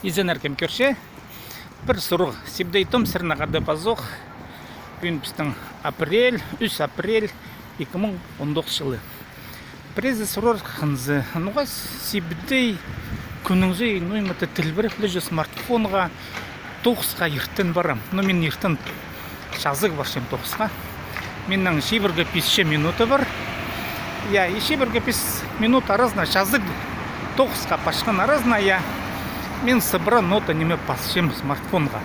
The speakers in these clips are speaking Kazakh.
Изенеркем көрше, бір сұруқ сибдейтім сірнағады базоқ, бүгін біздің апрель, 3 апрель 2019 жылы. Презе сұрур қынзы, нұға сибдей күніңзі, нұймыты тілбір лөжі смартфонға 9-ға ертін барам. Мен ертін жазық баршым 9-ға. Менің шебіргі 5 минуты бар. Шебіргі 5 минут аразына жазық 9-ға пашқан аразына, мен сыбыра нота неме пасшым смартфонға.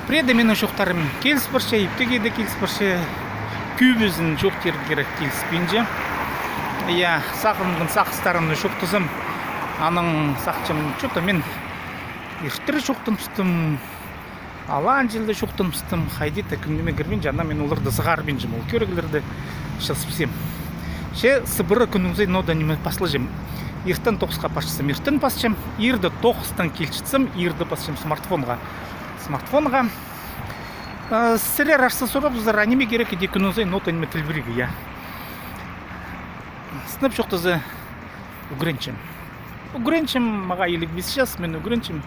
Преде менің жоқтарым келіс бірше, ептегеді келіс бірше, күйбізін жоқтер керек келіс бенже. Сақымдың сақыстарымды жоқтызым, аның сақчым жоқта мен ертірі жоқтымстым, алан жылды жоқтымстым, қайдеті күндеме кірбен жана мен оларды зығар бенжім, ол көрігілерді шылсыпсем. Сыбыры күніңізей нода неме паслы жем. Ертін 9-ға пашысым, ертін пасчым, ерді 9-тан келчітсім, ерді пасчым смартфонға. Сірер ашсы сұрапыздар, анеме керек еді күніңізей нота неме тіл бірегі, Сынып жоқтызы үгіренчім. Үгіренчім маға елік бес жас, мен үгіренчім,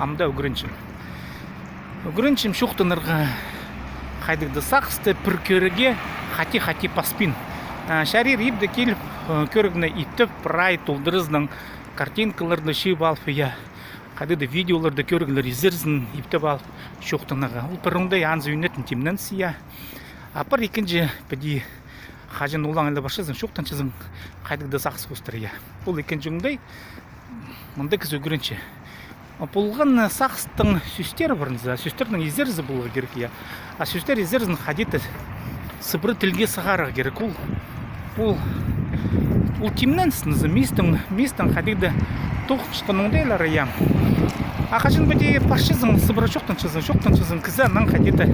амда үгіренчім. Үгіренчім шоқтынырға қайдықты сақысты пір көріге хати паспин. Шарир епді келіп көрігіне иттіп, прай толдырызның картинкаларды шейіп алып, қайдыды видеоларды көрігілер езірзін ептіп алып шоқтыныға. Ол піріңді анзы үйнетін темнен сия. Апыр екінші пәді қажын олаң әлі башызын шоқтан чызын қайдықты сақсы көстірі. Ол екінші үңдей, мұнды кіз өгірінші. Бұлған сақыстың сүстері бұрынызы, сүстердің езерізі болғы керек. Сүстер езерізін қадеті сыбыры тілге сығарығы керек. Ол темнен сынызы, местің қадеті тоқшықын оңдайлары. Ақашын бәде пашызын сыбыры шоқтан чызын кізі анан қадеті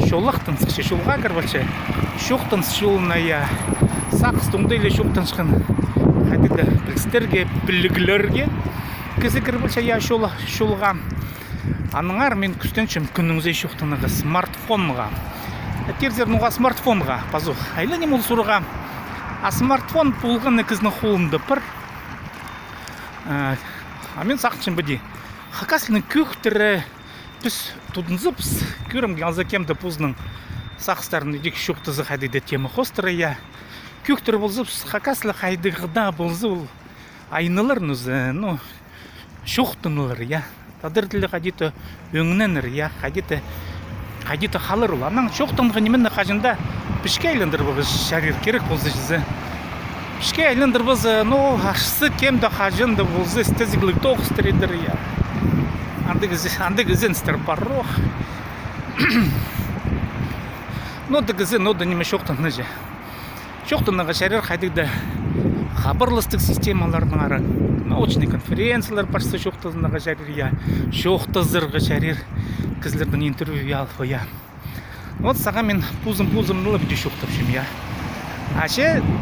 шолақтын сықшы шолға кірбілші. Шоқтан шолына сақысты оңдайлы шоқтан шықын қадеті білістерге, білігілерге кізі кірбілші шолға. Аныңар мен күстеншім күніңізей шоқтаныға смартфонға. Терзер нұға смартфонға пазуқ. Айланем ол сұруға. Смартфон болғаны кізінің қолымды пір. Мен сақчым бәде. Хақасының көқтірі біз тұдынзыпс. Көрім ғалза кемді пұзының сақыстарын едек шоқтызы қайдыды темі қостыры. Көқтірі болзыпс. Хақасылы қайдығыда болзы ол айнылыр нүзі. Шоқтынылыр. Тадырдылы қадеті өңіненір. Қадеті қалыр ол. Анан шоқтынғы неменді қажында пішке айландыр бұғы шарир керек болзы жызы. Пішке айландыр бұзы, ашсы кемді қажынды болзы, стезіглік тоғыстыр едір. Анды гізен стар барроқ. Ноды гізен, ноды неме шоқтынны же. Шоқтынныға шарир қайдықты хабарлыстық системаларының ары. Научный конференциялар парсы шоқтызынныға шарир, шоқтызырғы шарир кізлердің интервью алып. Саға мен пузым-нылы бүде шоқтапшым.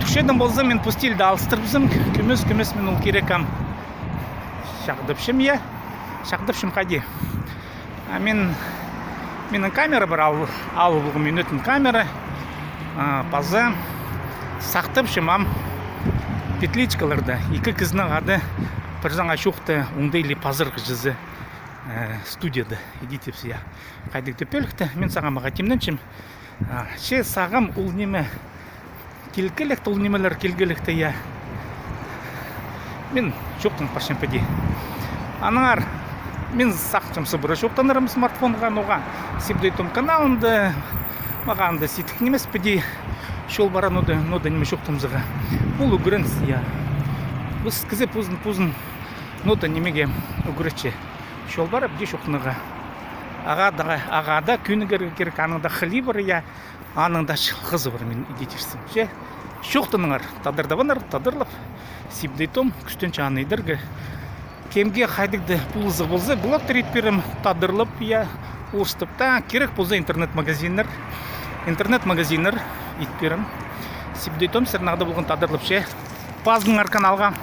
Түкшедім болзы мен пустилді алыстырбызым, күміз мен ол керекам шақдапшым қади. Менің камера бір алып бұғым үйнетін камера, пазы сақтапшым петличкаларды. Екі кізінің ады бір жаңа шоқты оңдайлы пазырғы жызы студияды едетепсі. Қайдықты пөлікті, мен сағам аға темненшім. Сағам ол неме келгілікті, ол немелер келгілікті. Мен жоқтың пашым пәде. Аныңар, мен сақчым сыбыры жоқтанырым смартфонға ноға. Сепдейтім каналымды, мағанды сетік немес пәде. Шол бара нода неме жоқтымзыға. Бұл үгірінс, Біз кізе пузын нода немеге үгіретші. Шол бара бде шоқтыныға. Ағада күні керек, аныңда қылы бар, аныңда шылғызы бар, мен едетерсім. Шоқтыныңар тадырдаванар, тадырлып, сепдейтім, күстен чағаны едіргі. Кемге қайдықты пұлызы болзы, блоктер етперім, тадырлып, орыстыпта, керек болзы интернет-магазинер етперім. Сепдейтім, сірнағда болған тадырлып, пазыңар каналға.